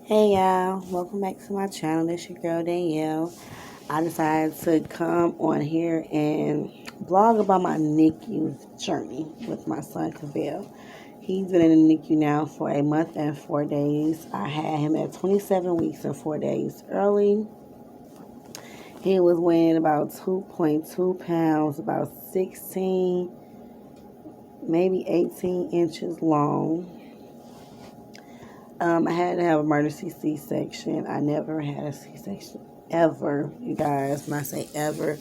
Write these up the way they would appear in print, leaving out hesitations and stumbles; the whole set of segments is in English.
Hey y'all, welcome back to my channel. This your girl Danielle. I decided to come on here and blog about my NICU journey with my son Cavell. He's been in the NICU now for a month and 4 days. I had him at 27 weeks and 4 days early. He was weighing about 2.2 pounds, about 16, maybe 18 inches long. I had to have emergency C-section. I never had a C-section ever, you guys. When I say ever,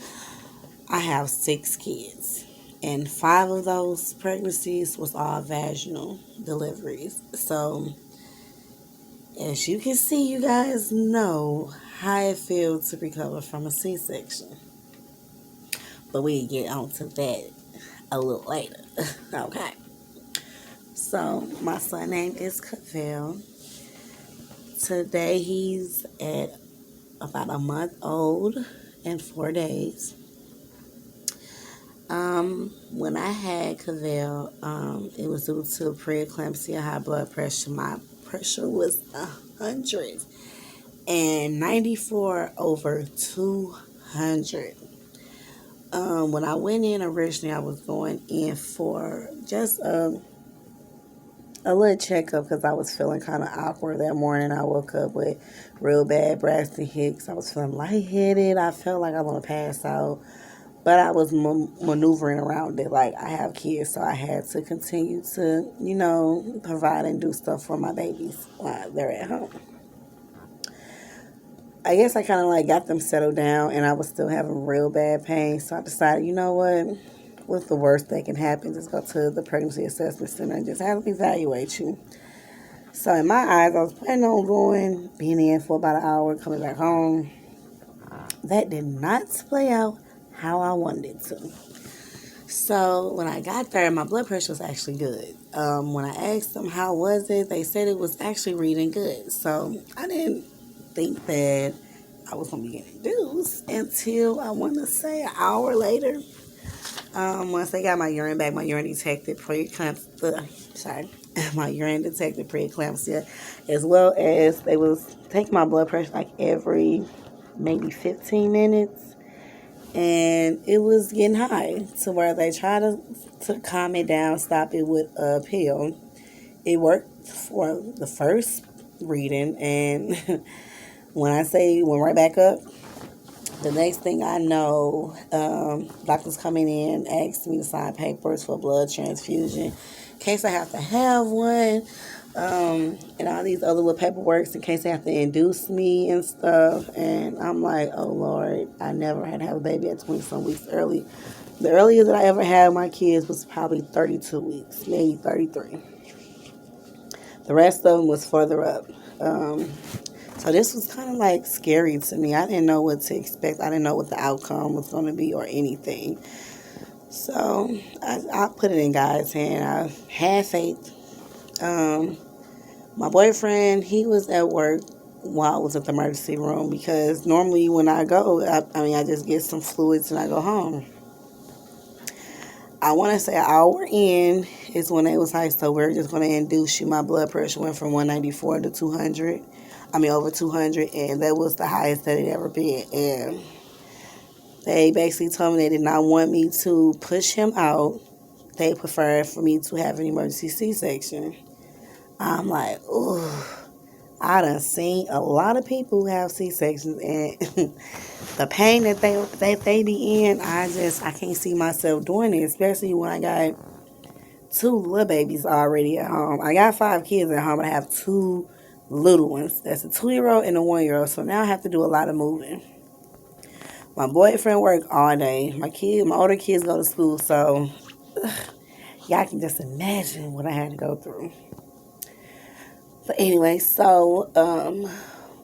I have 6 kids, and 5 of those pregnancies was all vaginal deliveries. So, as you can see, you guys know how it feels to recover from a C-section. But we get onto that a little later. Okay. So, my son name is Cavell. Today he's at about a month old and 4 days. When I had Cavell, it was due to preeclampsia, high blood pressure. My pressure was 194 over 200. When I went in originally, I was going in for just a little checkup because I was feeling kind of awkward that morning. I woke up with real bad Braxton Hicks. I was feeling lightheaded. I felt like I was going to pass out. But I was maneuvering around it. Like, I have kids, so I had to continue to, provide and do stuff for my babies while they're at home. I guess I kind of like got them settled down, and I was still having real bad pain. So I decided, you know what? What's the worst that can happen? Just go to the pregnancy assessment center and just have them evaluate you. So in my eyes, I was planning on going, being in for about an hour, coming back home. That did not play out how I wanted it to. So when I got there, my blood pressure was actually good. When I asked them how was it, they said it was actually reading good. So I didn't think that I was going to be getting induced until I want to say an hour later. Once they got my urine back, my urine detected preeclampsia. Sorry, my urine detected preeclampsia, as well as they was taking my blood pressure like every maybe 15 minutes, and it was getting high to where they tried to calm it down, stop it with a pill. It worked for the first reading, and when I say it went right back up, the next thing I know, doctors coming in asked me to sign papers for blood transfusion in case I have to have one, and all these other little paperwork in case they have to induce me and stuff. And I'm like, oh Lord, I never had to have a baby at 20 some weeks early. The earliest that I ever had my kids was probably 32 weeks, maybe 33. The rest of them was further up. So this was kind of like scary to me. I didn't know what to expect. I didn't know what the outcome was going to be or anything. So I put it in God's hand. I had faith. My boyfriend, he was at work while I was at the emergency room because normally when I go, I just get some fluids and I go home. I want to say an hour in is when they was like, so we're just going to induce you. My blood pressure went from 194 to 200. Over 200, and that was the highest that it ever been. And they basically told me they did not want me to push him out. They preferred for me to have an emergency C-section. I'm like, ooh, I done seen a lot of people who have C-sections, and the pain that they be in, I can't see myself doing it, especially when I got 2 little babies already at home. I got 5 kids at home, but I have 2 little ones. That's a 2-year-old and a 1-year-old. So now I have to do a lot of moving. My boyfriend work all day. My older kids go to school. So y'all can just imagine what I had to go through. But anyway, so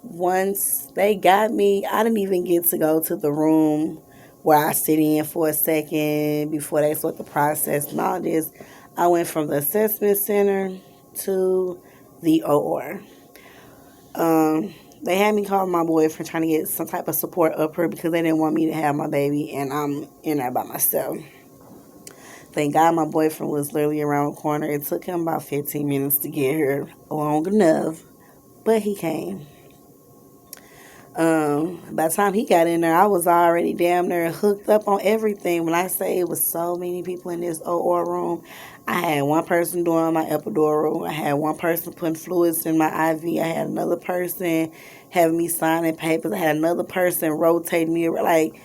once they got me, I didn't even get to go to the room where I sit in for a second before they start the process and all this. I went from the assessment center to the OR. They had me call my boyfriend trying to get some type of support up here because they didn't want me to have my baby, and I'm in there by myself. Thank God my boyfriend was literally around the corner. It took him about 15 minutes to get here, long enough, But he came. By the time he got in there, I was already damn near hooked up on everything. When I say it was so many people in this OR room, I had one person doing my epidural. I had one person putting fluids in my IV. I had another person having me signing papers. I had another person rotating me around. Like,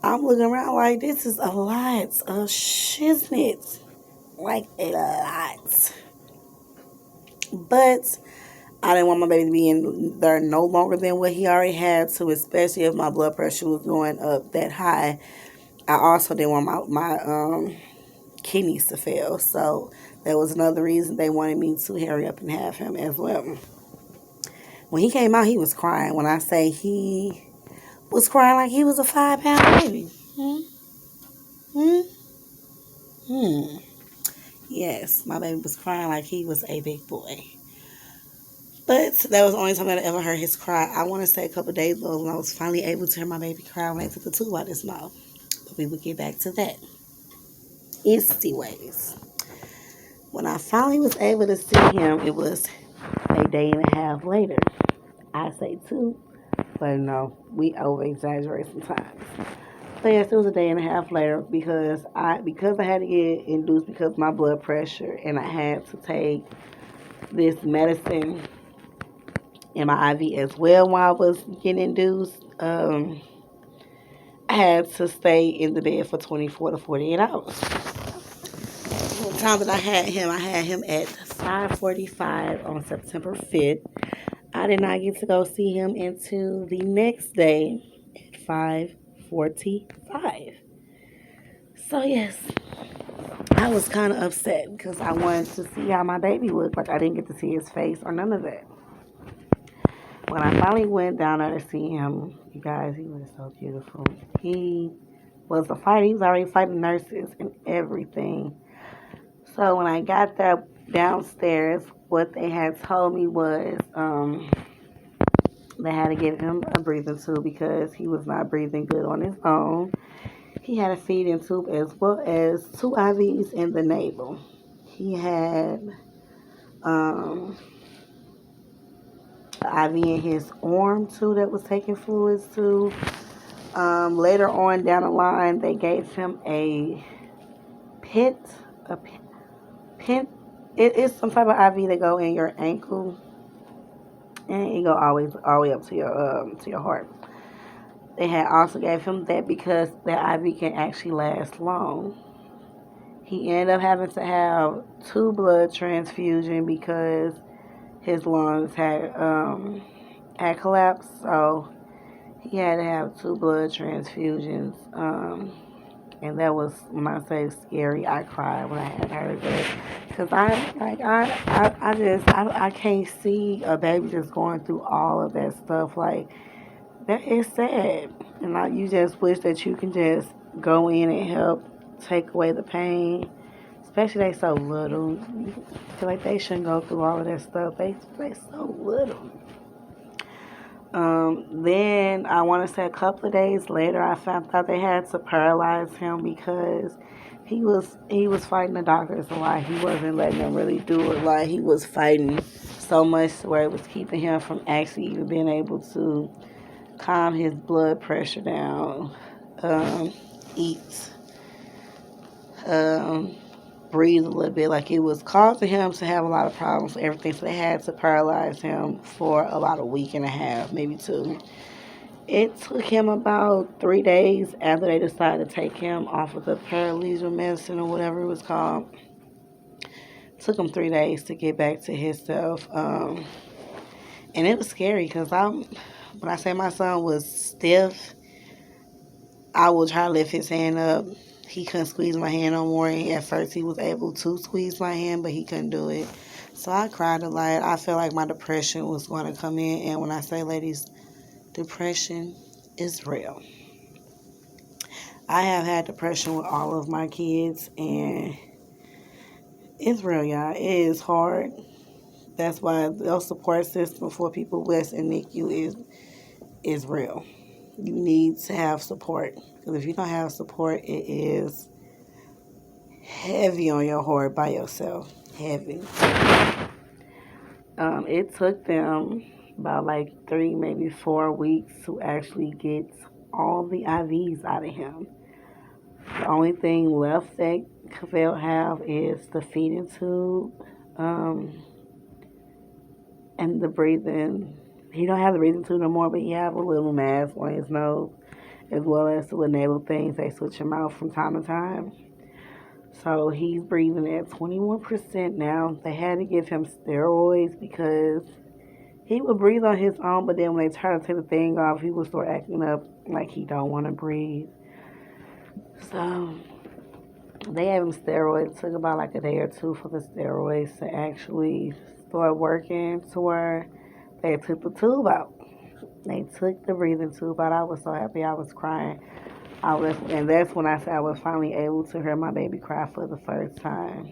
I'm looking around like, this is a lot of shiznit. Like, a lot. But I didn't want my baby to be in there no longer than what he already had to, especially if my blood pressure was going up that high. I also didn't want my kidneys to fail. So that was another reason they wanted me to hurry up and have him as well. When he came out, he was crying. When I say he was crying like he was a 5-pound baby. Hmm? Hmm? Hmm. Yes, my baby was crying like he was a big boy. But that was the only time that I ever heard his cry. I want to say a couple of days ago when I was finally able to hear my baby cry when I took the tube out his mouth. But we will get back to that. Ways. When I finally was able to see him, it was a day and a half later. I say two, but no, we over exaggerate sometimes. So yes, it was a day and a half later because I had to get induced because of my blood pressure and I had to take this medicine in my IV as well while I was getting induced. I had to stay in the bed for 24 to 48 hours. The time that I had him at 5:45 on September 5th. I did not get to go see him until the next day at 5:45. So yes, I was kind of upset because I wanted to see how my baby looked. Like I didn't get to see his face or none of that. When I finally went down there to see him, you guys, he was so beautiful. He was a fighter. He was already fighting nurses and everything. So when I got there downstairs, what they had told me was they had to give him a breathing tube because he was not breathing good on his own. He had a feeding tube as well as 2 IVs in the navel. He had an IV in his arm too that was taking fluids too. Later on down the line, they gave him a pit, a pin. It is some type of IV that go in your ankle, and it go always all the way up to your heart. They had also gave him that because that IV can actually last long. He ended up having to have 2 blood transfusions because his lungs had collapsed. So he had to have 2 blood transfusions. And that was, when I say scary, I cried when I had heard that. Because I can't see a baby just going through all of that stuff. Like, that is sad. And you just wish that you can just go in and help take away the pain. Especially they so little. I feel like they shouldn't go through all of that stuff. They so little. Then I want to say a couple of days later, I found out they had to paralyze him because he was fighting the doctors a lot. He wasn't letting them really do it. Like he was fighting so much to where it was keeping him from actually even being able to calm his blood pressure down, eat, breathe a little bit. Like it was causing him to have a lot of problems with everything. So they had to paralyze him for about a week and a half, maybe 2. It took him about 3 days after they decided to take him off of the paralysis medicine or whatever it was called. It took him 3 days to get back to himself. And it was scary because when I say my son was stiff, I would try to lift his hand up. He couldn't squeeze my hand no more. At first, he was able to squeeze my hand, but he couldn't do it. So I cried a lot. I felt like my depression was going to come in. And when I say, ladies, depression is real. I have had depression with all of my kids, and it's real, y'all. It is hard. That's why the support system for people with and NICU is real. You need to have support. Because if you don't have support, it is heavy on your heart by yourself. Heavy. It took them about like 3, maybe 4 weeks to actually get all the IVs out of him. The only thing left that Cavell have is the feeding tube, um, and the breathing. He don't have the breathing tube no more, but he have a little mask on his nose, as well as the little nasal things. They switch him out from time to time. So he's breathing at 21% now. They had to give him steroids because he would breathe on his own, but then when they try to take the thing off, he would start acting up like he don't want to breathe. So they have him steroids. It took about like a day or two for the steroids to actually start working to where they took the tube out. They took the breathing tube out. I was so happy. I was crying. And that's when I said I was finally able to hear my baby cry for the first time.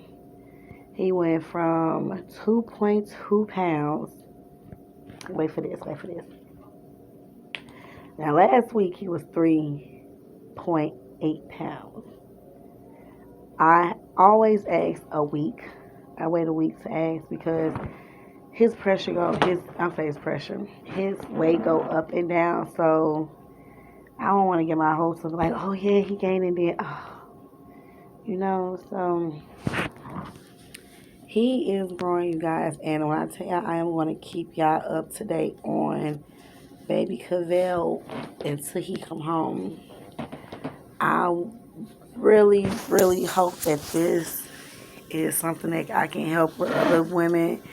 He went from 2.2 pounds. Wait for this. Now, last week he was 3.8 pounds. I always ask a week. I wait a week to ask because his pressure his weight go up and down. So I don't want to get my hopes up like, oh yeah, he gained and then, so he is growing, you guys. And when I tell y'all, I am going to keep y'all up to date on baby Cavell until he come home. I really, really hope that this is something that I can help with other women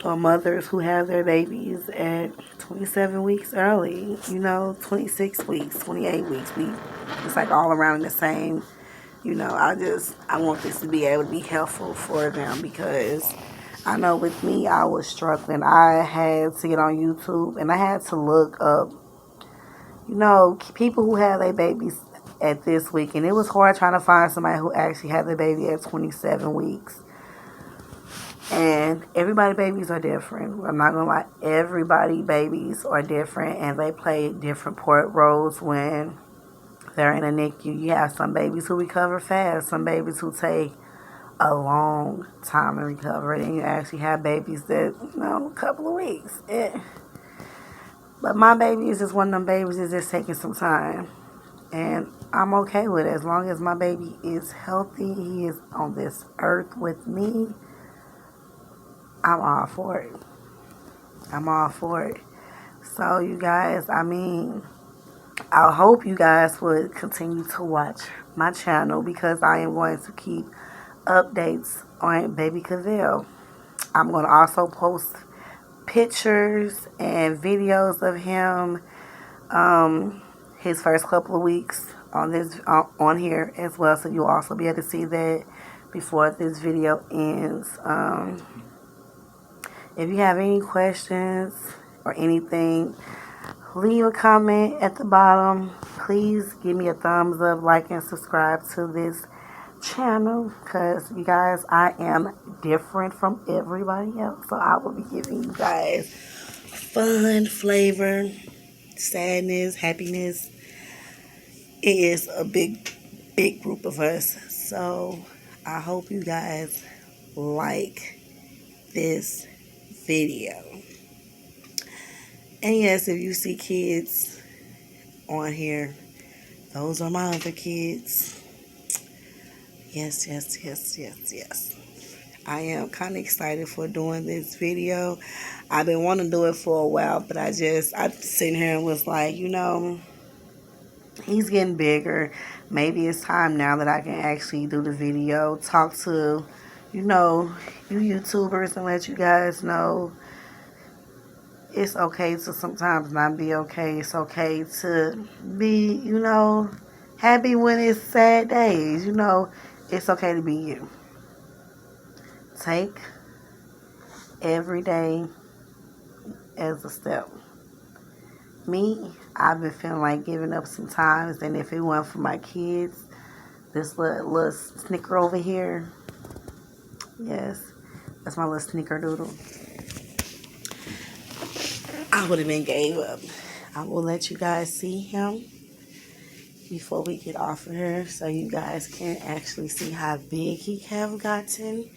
or mothers who have their babies at 27 weeks early, 26 weeks, 28 weeks. It's like all around the same. I want this to be able to be helpful for them because I know with me, I was struggling. I had to get on YouTube and I had to look up, people who have their babies at this week. And it was hard trying to find somebody who actually had their baby at 27 weeks. And everybody's babies are different. I'm not going to lie. Everybody's babies are different and they play different part roles when they're in a NICU. You have some babies who recover fast, some babies who take a long time to recover, and you actually have babies that, a couple of weeks. But my baby is just one of them babies that's just taking some time. And I'm okay with it. As long as my baby is healthy, he is on this earth with me, I'm all for it. So, you guys, I hope you guys would continue to watch my channel because I am going to keep updates on baby Cavell. I'm going to also post pictures and videos of him his first couple of weeks on here as well, so you'll also be able to see that before this video ends. If you have any questions or anything, leave a comment at the bottom. Please give me a thumbs up, like, and subscribe to this channel because, you guys, I am different from everybody else. So I will be giving you guys fun, flavor, sadness, happiness. It is a big, big group of us. So I hope you guys like this video. And yes, if you see kids on here, those are my other kids. Yes. I am kind of excited for doing this video. I've been wanting to do it for a while, but I sitting here and was like, he's getting bigger. Maybe it's time now that I can actually do the video, talk to, you YouTubers and let you guys know it's okay to sometimes not be okay. It's okay to be, happy when it's sad days. It's okay to be you. Take every day as a step. Me, I've been feeling like giving up sometimes, and if it weren't for my kids, this little snicker over here, yes, that's my little snickerdoodle, I would have been gave up. I will let you guys see him before we get off of here so you guys can actually see how big he have gotten.